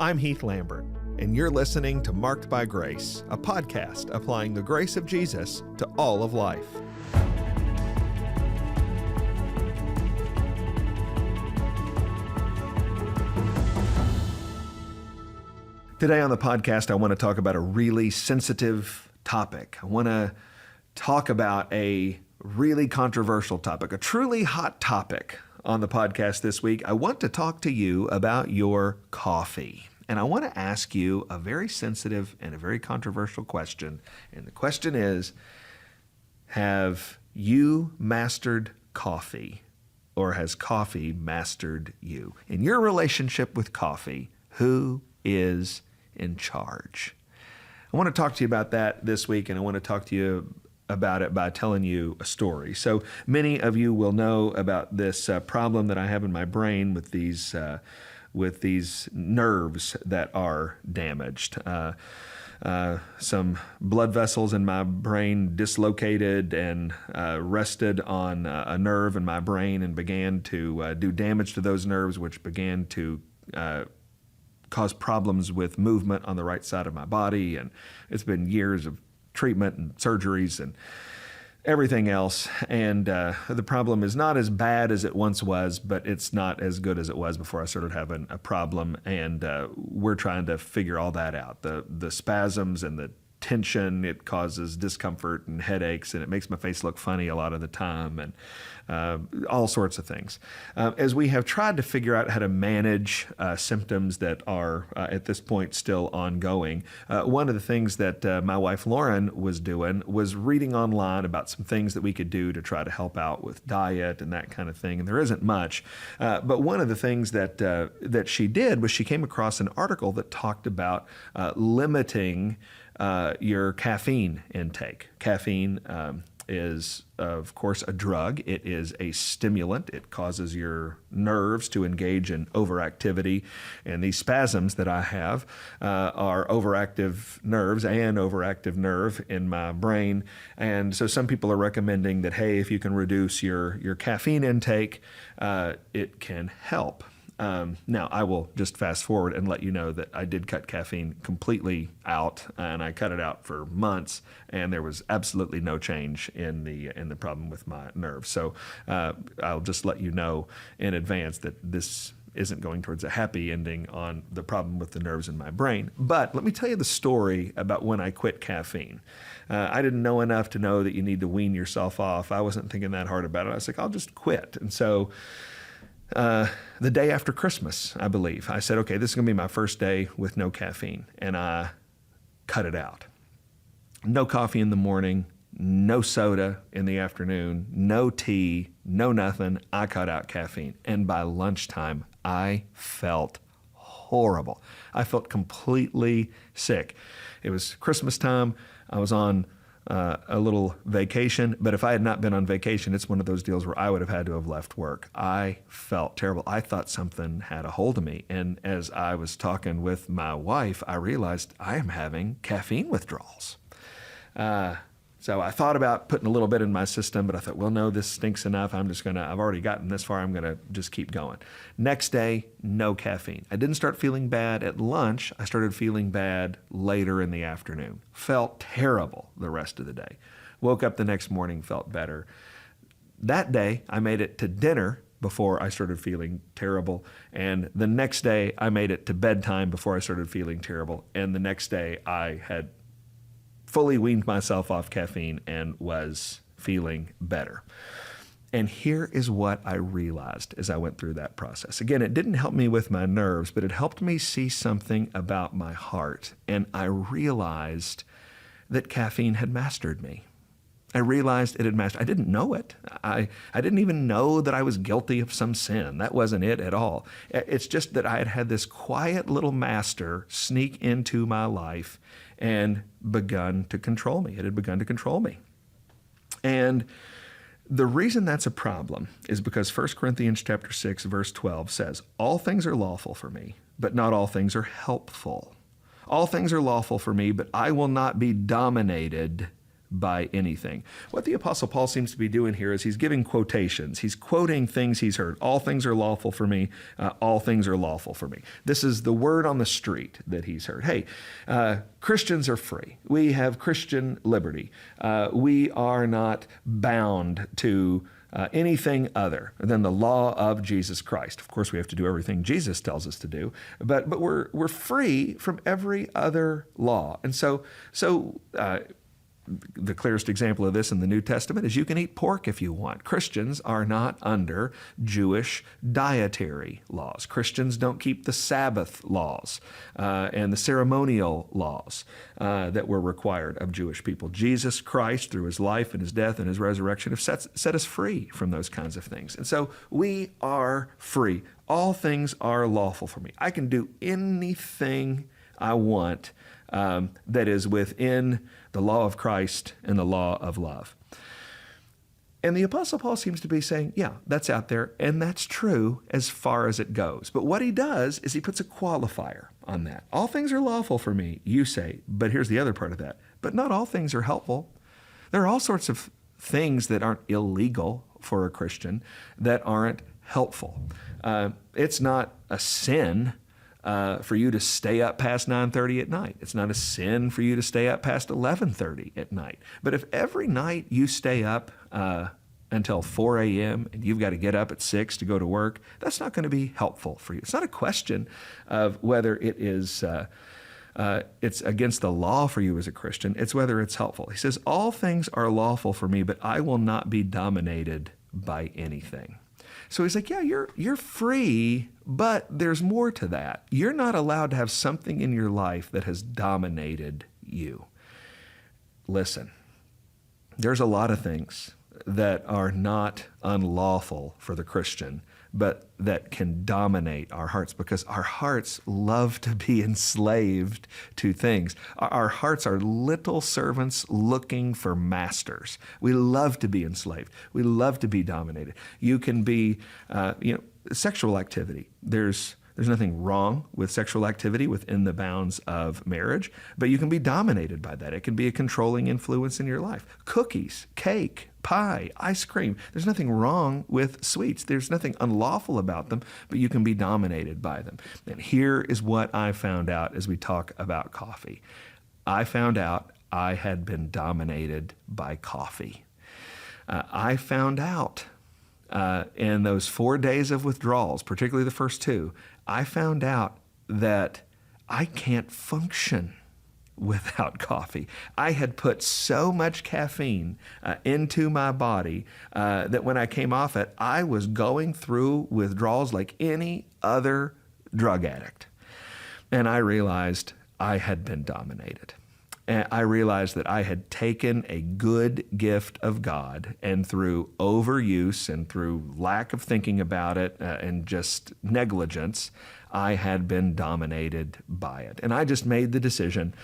I'm Heath Lambert, and you're listening to Marked by Grace, a podcast applying the grace of Jesus to all of life. Today on the podcast, I want to talk about a really sensitive topic. I want to talk about a really controversial topic, a truly hot topic on the podcast this week. I want to talk to you about your coffee. And I want to ask you a very sensitive and a very controversial question. And the question is, have you mastered coffee, or has coffee mastered you? In your relationship with coffee, who is in charge? I want to talk to you about that this week, and I want to talk to you about it by telling you a story. So many of you will know about this problem that I have in my brain with these nerves that are damaged. Some blood vessels in my brain dislocated and rested on a nerve in my brain and began to do damage to those nerves, which began to cause problems with movement on the right side of my body. And it's been years of treatment and surgeries and everything else. And the problem is not as bad as it once was, but it's not as good as it was before I started having a problem. And we're trying to figure all that out. The spasms and the tension, it causes discomfort and headaches, and it makes my face look funny a lot of the time, and all sorts of things. As we have tried to figure out how to manage symptoms that are at this point still ongoing, one of the things that my wife Lauren was doing was reading online about some things that we could do to try to help out with diet and that kind of thing. And there isn't much, but one of the things that she did was she came across an article that talked about limiting your caffeine intake. Caffeine is, of course, a drug. It is a stimulant. It causes your nerves to engage in overactivity. And these spasms that I have are overactive nerves and overactive nerve in my brain. And so some people are recommending that, hey, if you can reduce your caffeine intake, it can help. Now, I will just fast forward and let you know that I did cut caffeine completely out, and I cut it out for months, and there was absolutely no change in the problem with my nerves. So I'll just let you know in advance that this isn't going towards a happy ending on the problem with the nerves in my brain. But let me tell you the story about when I quit caffeine. I didn't know enough to know that you need to wean yourself off. I wasn't thinking that hard about it. I was like, I'll just quit. And so the day after Christmas, I believe, I said, okay, this is going to be my first day with no caffeine, and I cut it out. No coffee in the morning, no soda in the afternoon, no tea, no nothing. I cut out caffeine, and by lunchtime, I felt horrible. I felt completely sick. It was Christmas time. I was on a little vacation, but if I had not been on vacation, it's one of those deals where I would have had to have left work. I felt terrible. I thought something had a hold of me. And as I was talking with my wife, I realized I am having caffeine withdrawals. So I thought about putting a little bit in my system, but I thought, well, no, this stinks enough. I've already gotten this far. I'm going to just keep going. Next day, no caffeine. I didn't start feeling bad at lunch. I started feeling bad later in the afternoon. Felt terrible the rest of the day. Woke up the next morning, felt better. That day, I made it to dinner before I started feeling terrible. And the next day, I made it to bedtime before I started feeling terrible. And the next day, I had fully weaned myself off caffeine and was feeling better. And here is what I realized as I went through that process. Again, it didn't help me with my nerves, but it helped me see something about my heart. And I realized that caffeine had mastered me. I realized it had mastered. I didn't know it. I didn't even know that I was guilty of some sin. That wasn't it at all. It's just that I had had this quiet little master sneak into my life and begun to control me. It had begun to control me. And the reason that's a problem is because 1 Corinthians chapter 6, verse 12 says, all things are lawful for me, but not all things are helpful. All things are lawful for me, but I will not be dominated by anything. What the Apostle Paul seems to be doing here is he's giving quotations. He's quoting things he's heard. All things are lawful for me. All things are lawful for me. This is the word on the street that he's heard. Hey, Christians are free. We have Christian liberty. We are not bound to anything other than the law of Jesus Christ. Of course, we have to do everything Jesus tells us to do, but we're free from every other law. And so the clearest example of this in the New Testament is you can eat pork if you want. Christians are not under Jewish dietary laws. Christians don't keep the Sabbath laws and the ceremonial laws that were required of Jewish people. Jesus Christ, through his life and his death and his resurrection, have set us free from those kinds of things. And so we are free. All things are lawful for me. I can do anything I want that is within the law of Christ and the law of love. And the Apostle Paul seems to be saying, yeah, that's out there, and that's true as far as it goes. But what he does is he puts a qualifier on that. All things are lawful for me, you say, but here's the other part of that. But not all things are helpful. There are all sorts of things that aren't illegal for a Christian that aren't helpful. It's not a sin for you to stay up past 9:30 at night. It's not a sin for you to stay up past 11:30 at night. But if every night you stay up until 4 a.m. and you've got to get up at 6 to go to work, that's not going to be helpful for you. It's not a question of whether it is it's against the law for you as a Christian. It's whether it's helpful. He says, all things are lawful for me, but I will not be dominated by anything. So he's like, yeah, you're free, but there's more to that. You're not allowed to have something in your life that has dominated you. Listen, there's a lot of things that are not unlawful for the Christian, but that can dominate our hearts because our hearts love to be enslaved to things. Our hearts are little servants looking for masters. We love to be enslaved. We love to be dominated. You can be, sexual activity. There's nothing wrong with sexual activity within the bounds of marriage, but you can be dominated by that. It can be a controlling influence in your life. Cookies, cake, pie, ice cream. There's nothing wrong with sweets. There's nothing unlawful about them, but you can be dominated by them. And here is what I found out as we talk about coffee. I found out I had been dominated by coffee. I found out in those 4 days of withdrawals, particularly the first 2, I found out that I can't function without coffee. I had put so much caffeine into my body that when I came off it, I was going through withdrawals like any other drug addict. And I realized I had been dominated. And I realized that I had taken a good gift of God, and through overuse and through lack of thinking about it and just negligence, I had been dominated by it. And I just made the decision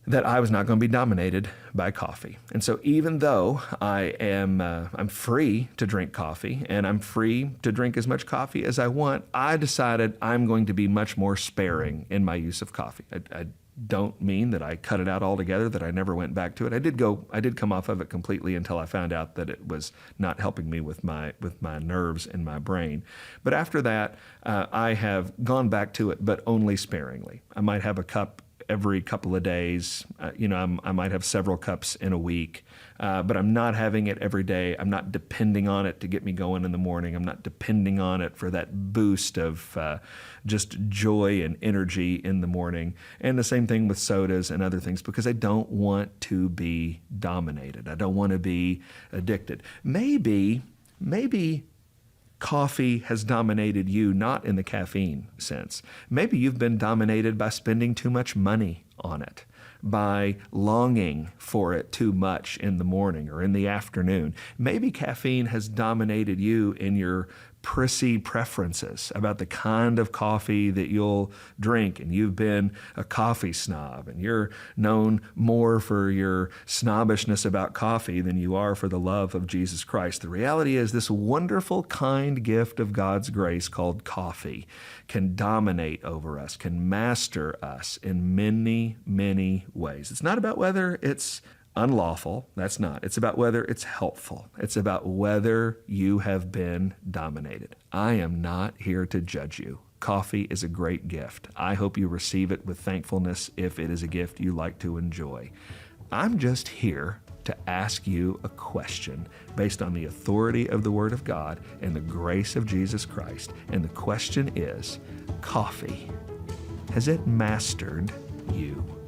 that I was not going to be dominated by coffee. And so even though I'm free to drink coffee and I'm free to drink as much coffee as I want, I decided I'm going to be much more sparing in my use of coffee. I don't mean that I cut it out altogether, that I never went back to it. I did come off of it completely until I found out that it was not helping me with my nerves and my brain. But after that, I have gone back to it, but only sparingly. I might have a cup every couple of days. I might have several cups in a week, but I'm not having it every day. I'm not depending on it to get me going in the morning. I'm not depending on it for that boost of just joy and energy in the morning. And the same thing with sodas and other things, because I don't want to be dominated. I don't want to be addicted. Maybe coffee has dominated you, not in the caffeine sense. Maybe you've been dominated by spending too much money on it, by longing for it too much in the morning or in the afternoon. Maybe caffeine has dominated you in your prissy preferences about the kind of coffee that you'll drink, and you've been a coffee snob, and you're known more for your snobbishness about coffee than you are for the love of Jesus Christ. The reality is this wonderful, kind gift of God's grace called coffee can dominate over us, can master us in many, many ways. It's not about whether it's unlawful. That's not. It's about whether it's helpful. It's about whether you have been dominated. I am not here to judge you. Coffee is a great gift. I hope you receive it with thankfulness if it is a gift you like to enjoy. I'm just here to ask you a question based on the authority of the Word of God and the grace of Jesus Christ. And the question is, coffee, has it mastered you?